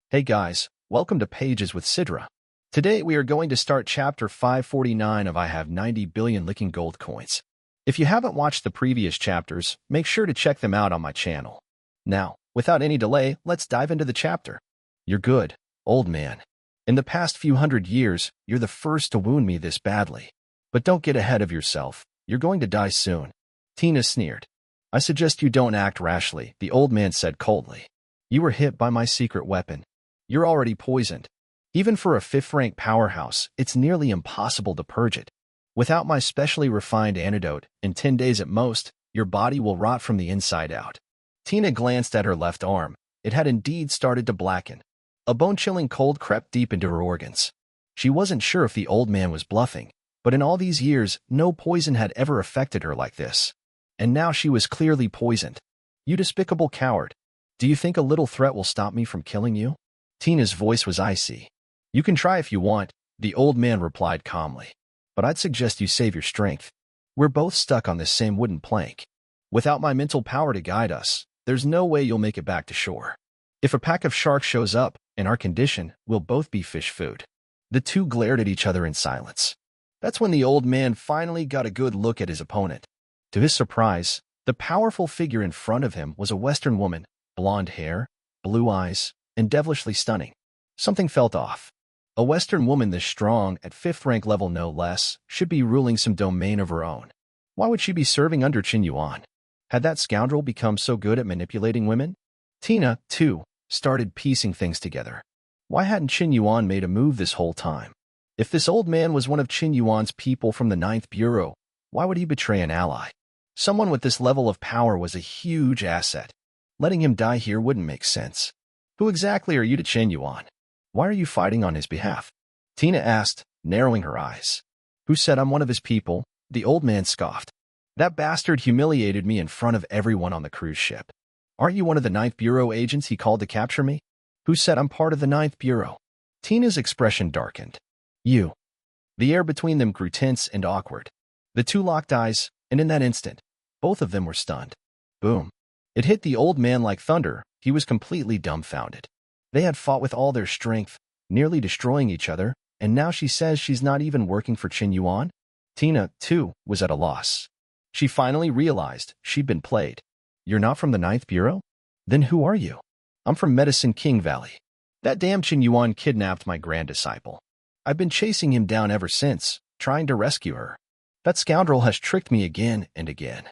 Hey guys, welcome to Pages with Sidra. Today we are going to start chapter 549 of I Have 90 Billion Licking Gold Coins. If you haven't watched the previous chapters, make sure to check them out on my channel. Now, without any delay, let's dive into the chapter. You're good, old man. In the past few hundred years, you're the first to wound me this badly. But don't get ahead of yourself. You're going to die soon. Tina sneered. I suggest you don't act rashly, the old man said coldly. You were hit by my secret weapon. You're already poisoned. Even for a fifth-rank powerhouse, it's nearly impossible to purge it. Without my specially refined antidote, in 10 days at most, your body will rot from the inside out. Tina glanced at her left arm. It had indeed started to blacken. A bone-chilling cold crept deep into her organs. She wasn't sure if the old man was bluffing, but in all these years, no poison had ever affected her like this. And now she was clearly poisoned. You despicable coward. Do you think a little threat will stop me from killing you? Tina's voice was icy. You can try if you want, the old man replied calmly. But I'd suggest you save your strength. We're both stuck on this same wooden plank. Without my mental power to guide us, there's no way you'll make it back to shore. If a pack of sharks shows up, in our condition, we'll both be fish food. The two glared at each other in silence. That's when the old man finally got a good look at his opponent. To his surprise, the powerful figure in front of him was a Western woman, blonde hair, blue eyes, and devilishly stunning. Something felt off. A Western woman this strong, at 5th rank level no less, should be ruling some domain of her own. Why would she be serving under Qin Yuan? Had that scoundrel become so good at manipulating women? Tina, too, started piecing things together. Why hadn't Qin Yuan made a move this whole time? If this old man was one of Qin Yuan's people from the 9th Bureau, why would he betray an ally? Someone with this level of power was a huge asset. Letting him die here wouldn't make sense. Who exactly are you to Qin Yuan? Why are you fighting on his behalf? Tina asked, narrowing her eyes. Who said I'm one of his people? The old man scoffed. That bastard humiliated me in front of everyone on the cruise ship. Aren't you one of the 9th Bureau agents he called to capture me? Who said I'm part of the 9th Bureau? Tina's expression darkened. You. The air between them grew tense and awkward. The two locked eyes, and in that instant, both of them were stunned. Boom. It hit the old man like thunder. He was completely dumbfounded. They had fought with all their strength, nearly destroying each other, and now she says she's not even working for Qin Yuan? Tina, too, was at a loss. She finally realized she'd been played. You're not from the 9th Bureau? Then who are you? I'm from Medicine King Valley. That damn Qin Yuan kidnapped my grand disciple. I've been chasing him down ever since, trying to rescue her. That scoundrel has tricked me again and again.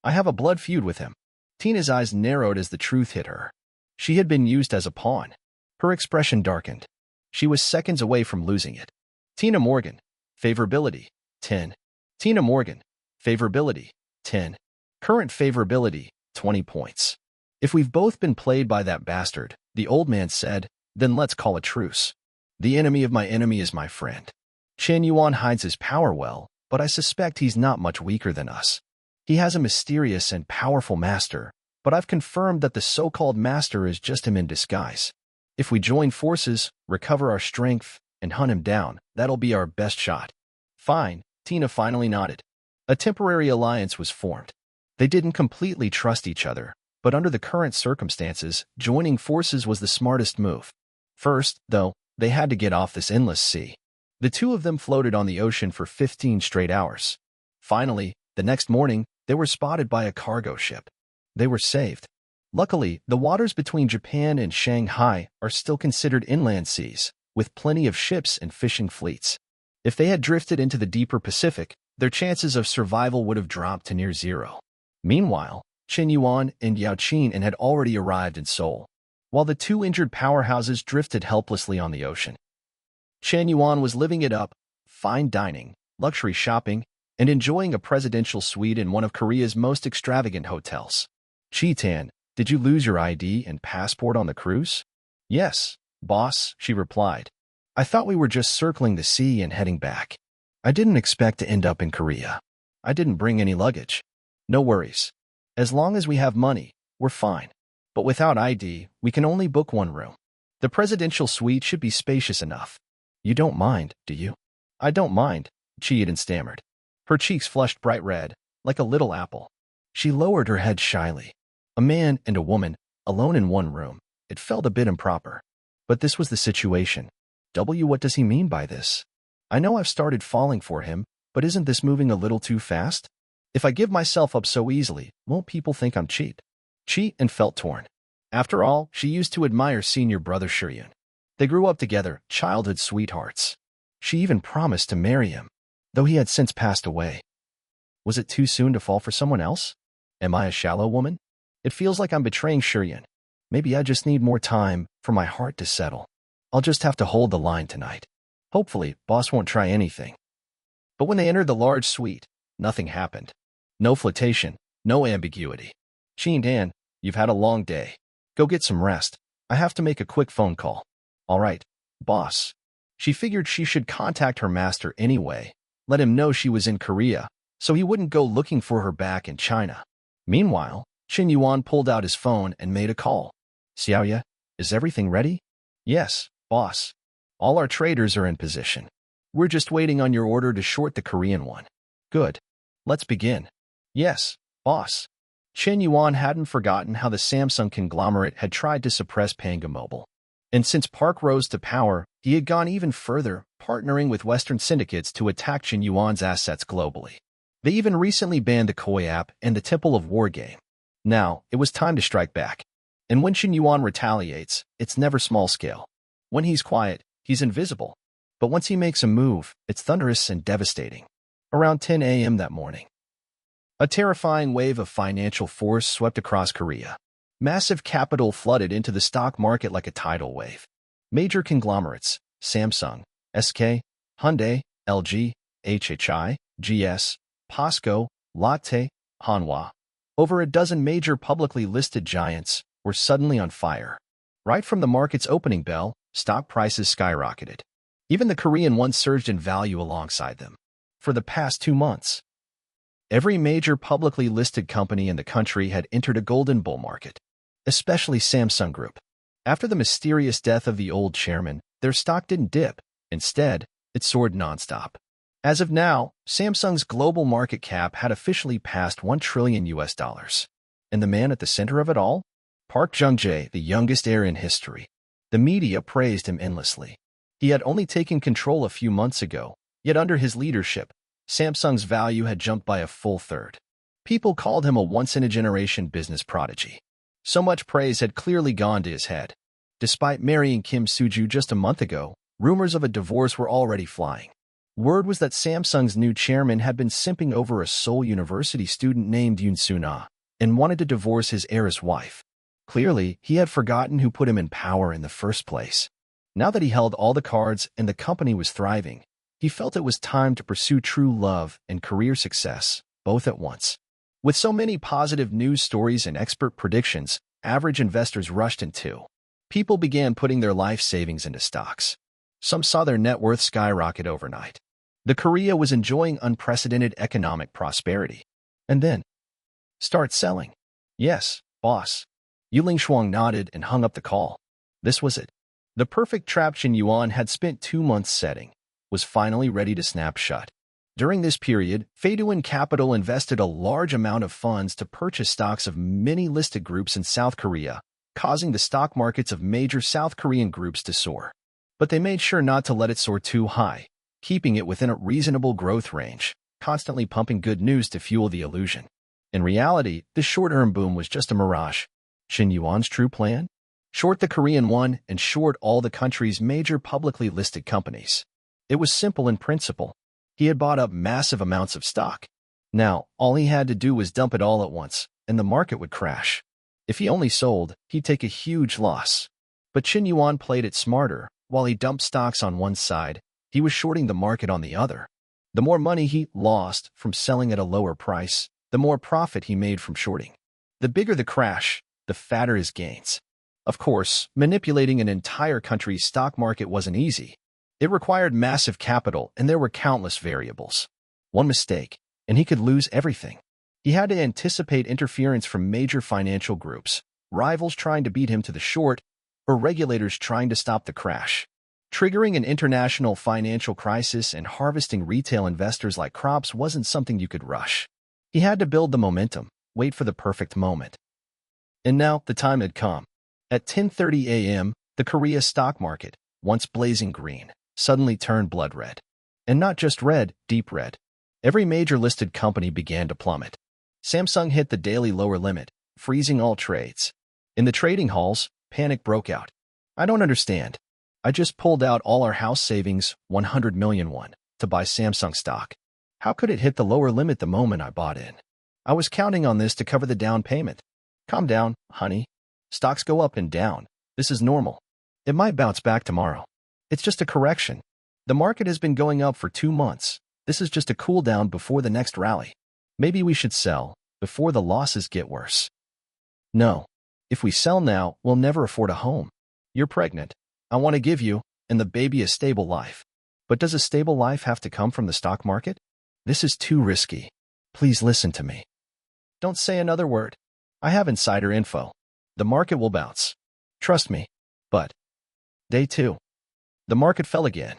I have a blood feud with him. Tina's eyes narrowed as the truth hit her. She had been used as a pawn. Her expression darkened. She was seconds away from losing it. Tina Morgan, favorability, 10. Tina Morgan, favorability, 10. Current favorability, 20 points. If we've both been played by that bastard, the old man said, then let's call a truce. The enemy of my enemy is my friend. Qin Yuan hides his power well, but I suspect he's not much weaker than us. He has a mysterious and powerful master, but I've confirmed that the so-called master is just him in disguise. If we join forces, recover our strength, and hunt him down, that'll be our best shot. Fine, Tina finally nodded. A temporary alliance was formed. They didn't completely trust each other, but under the current circumstances, joining forces was the smartest move. First, though, they had to get off this endless sea. The two of them floated on the ocean for 15 straight hours. Finally, the next morning, they were spotted by a cargo ship. They were saved. Luckily, the waters between Japan and Shanghai are still considered inland seas, with plenty of ships and fishing fleets. If they had drifted into the deeper Pacific, their chances of survival would have dropped to near zero. Meanwhile, Qin Yuan and Yao Qin had already arrived in Seoul, while the two injured powerhouses drifted helplessly on the ocean. Qin Yuan was living it up, fine dining, luxury shopping, and enjoying a presidential suite in one of Korea's most extravagant hotels. Chi-tan, did you lose your ID and passport on the cruise? Yes, boss, she replied. I thought we were just circling the sea and heading back. I didn't expect to end up in Korea. I didn't bring any luggage. No worries. As long as we have money, we're fine. But without ID, we can only book one room. The presidential suite should be spacious enough. You don't mind, do you? I don't mind, Chi-tan stammered. Her cheeks flushed bright red, like a little apple. She lowered her head shyly. A man and a woman, alone in one room. It felt a bit improper. But this was the situation. What does he mean by this? I know I've started falling for him, but isn't this moving a little too fast? If I give myself up so easily, won't people think I'm cheap? Cheat and felt torn. After all, she used to admire senior brother Shiryun. They grew up together, childhood sweethearts. She even promised to marry him, though he had since passed away. Was it too soon to fall for someone else? Am I a shallow woman? It feels like I'm betraying Shiryun. Maybe I just need more time for my heart to settle. I'll just have to hold the line tonight. Hopefully, boss won't try anything. But when they entered the large suite, nothing happened. No flirtation, no ambiguity. Chin-dan, you've had a long day. Go get some rest. I have to make a quick phone call. All right, boss. She figured she should contact her master anyway, let him know she was in Korea, so he wouldn't go looking for her back in China. Meanwhile, Qin Yuan pulled out his phone and made a call. Xiaoya, is everything ready? Yes, boss. All our traders are in position. We're just waiting on your order to short the Korean one. Good. Let's begin. Yes, boss. Qin Yuan hadn't forgotten how the Samsung conglomerate had tried to suppress Panga Mobile. And since Park rose to power, he had gone even further, partnering with Western syndicates to attack Qin Yuan's assets globally. They even recently banned the Koi app and the Temple of War game. Now, it was time to strike back. And when Qin Yuan retaliates, it's never small scale. When he's quiet, he's invisible. But once he makes a move, it's thunderous and devastating. Around 10 a.m. that morning, a terrifying wave of financial force swept across Korea. Massive capital flooded into the stock market like a tidal wave. Major conglomerates, Samsung, SK, Hyundai, LG, HHI, GS, POSCO, Lotte, Manhwa. Over a dozen major publicly listed giants were suddenly on fire. Right from the market's opening bell, stock prices skyrocketed. Even the Korean one surged in value alongside them. For the past 2 months, every major publicly listed company in the country had entered a golden bull market, especially Samsung Group. After the mysterious death of the old chairman, their stock didn't dip. Instead, it soared nonstop. As of now, Samsung's global market cap had officially passed $1 trillion. And the man at the center of it all? Park Jung-jae, the youngest heir in history. The media praised him endlessly. He had only taken control a few months ago, yet under his leadership, Samsung's value had jumped by a full third. People called him a once-in-a-generation business prodigy. So much praise had clearly gone to his head. Despite marrying Kim Soo-ju just a month ago, rumors of a divorce were already flying. Word was that Samsung's new chairman had been simping over a Seoul University student named Yoon Soo-na and wanted to divorce his heiress wife. Clearly, he had forgotten who put him in power in the first place. Now that he held all the cards and the company was thriving, he felt it was time to pursue true love and career success, both at once. With so many positive news stories and expert predictions, average investors rushed in too. People began putting their life savings into stocks. Some saw their net worth skyrocket overnight. The Korea was enjoying unprecedented economic prosperity. And then, start selling. Yes, boss. Yuling Shuang nodded and hung up the call. This was it. The perfect trap Qin Yuan had spent 2 months setting was finally ready to snap shut. During this period, Feiduan Capital invested a large amount of funds to purchase stocks of many listed groups in South Korea, causing the stock markets of major South Korean groups to soar. But they made sure not to let it soar too high, keeping it within a reasonable growth range, constantly pumping good news to fuel the illusion. In reality, this short-term boom was just a mirage. Qin Yuan's true plan? Short the Korean won and short all the country's major publicly listed companies. It was simple in principle. He had bought up massive amounts of stock. Now, all he had to do was dump it all at once, and the market would crash. If he only sold, he'd take a huge loss. But Qin Yuan played it smarter. While he dumped stocks on one side, he was shorting the market on the other. The more money he lost from selling at a lower price, the more profit he made from shorting. The bigger the crash, the fatter his gains. Of course, manipulating an entire country's stock market wasn't easy. It required massive capital, and there were countless variables. One mistake, and he could lose everything. He had to anticipate interference from major financial groups, rivals trying to beat him to the short, or regulators trying to stop the crash. Triggering an international financial crisis and harvesting retail investors like crops wasn't something you could rush. He had to build the momentum, wait for the perfect moment. And now the time had come. At 10:30 a.m., The Korea stock market, once blazing green, suddenly turned blood red. And not just red, deep red. Every major listed company began to plummet. Samsung hit the daily lower limit, freezing all trades. In the trading halls, panic broke out. I don't understand. I just pulled out all our house savings, 100 million won, to buy Samsung stock. How could it hit the lower limit the moment I bought in? I was counting on this to cover the down payment. Calm down, honey. Stocks go up and down. This is normal. It might bounce back tomorrow. It's just a correction. The market has been going up for 2 months. This is just a cool down before the next rally. Maybe we should sell before the losses get worse. No. If we sell now, we'll never afford a home. You're pregnant. I want to give you and the baby a stable life. But does a stable life have to come from the stock market? This is too risky. Please listen to me. Don't say another word. I have insider info. The market will bounce. Trust me. But Day 2. The market fell again.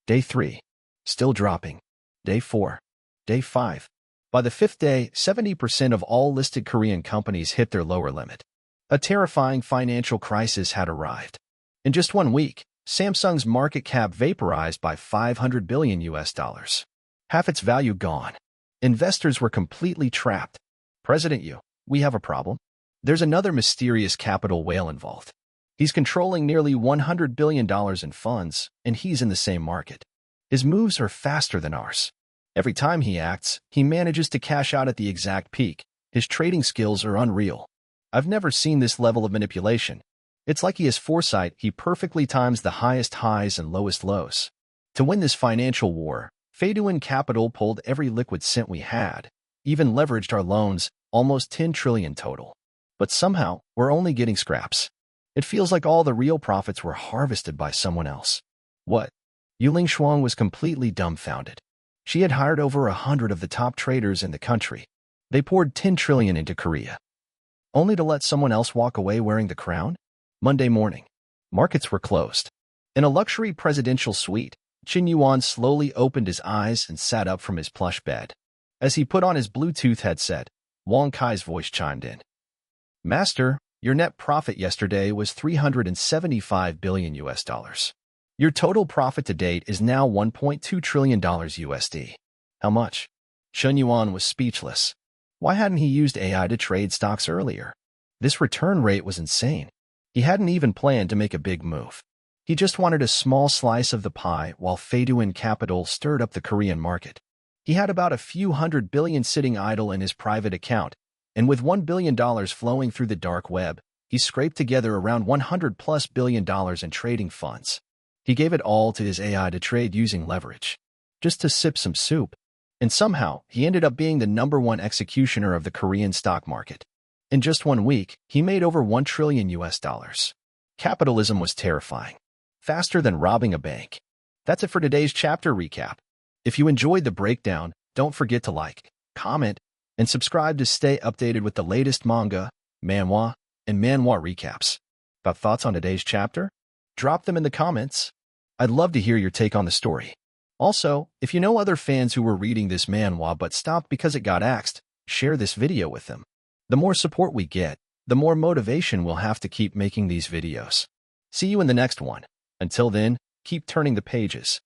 Day 3. Still dropping. Day 4. Day 5. By the 5th day, 70% of all listed Korean companies hit their lower limit. A terrifying financial crisis had arrived. In just 1 week, Samsung's market cap vaporized by $500 billion. Half its value gone. Investors were completely trapped. President Yu, we have a problem. There's another mysterious capital whale involved. He's controlling nearly $100 billion in funds, and he's in the same market. His moves are faster than ours. Every time he acts, he manages to cash out at the exact peak. His trading skills are unreal. I've never seen this level of manipulation. It's like he has foresight. He perfectly times the highest highs and lowest lows. To win this financial war, Faduin Capital pulled every liquid cent we had, even leveraged our loans, almost 10 trillion total. But somehow, we're only getting scraps. It feels like all the real profits were harvested by someone else. What? Yuling Shuang was completely dumbfounded. She had hired over 100 of the top traders in the country. They poured 10 trillion into Korea. Only to let someone else walk away wearing the crown? Monday morning. Markets were closed. In a luxury presidential suite, Qin Yuan slowly opened his eyes and sat up from his plush bed. As he put on his Bluetooth headset, Wang Kai's voice chimed in. Master, your net profit yesterday was $375 billion. Your total profit to date is now $1.2 trillion USD. How much? Qin Yuan was speechless. Why hadn't he used AI to trade stocks earlier? This return rate was insane. He hadn't even planned to make a big move. He just wanted a small slice of the pie while Faduin Capital stirred up the Korean market. He had about a few $100 billion sitting idle in his private account, and with $1 billion flowing through the dark web, he scraped together around $100+ billion in trading funds. He gave it all to his AI to trade using leverage, just to sip some soup. And somehow, he ended up being the #1 executioner of the Korean stock market. In just 1 week, he made over $1 trillion. Capitalism was terrifying. Faster than robbing a bank. That's it for today's chapter recap. If you enjoyed the breakdown, don't forget to like, comment, and subscribe to stay updated with the latest manga, manhwa, and manhwa recaps. Got thoughts on today's chapter? Drop them in the comments. I'd love to hear your take on the story. Also, if you know other fans who were reading this manhwa but stopped because it got axed, share this video with them. The more support we get, the more motivation we'll have to keep making these videos. See you in the next one. Until then, keep turning the pages.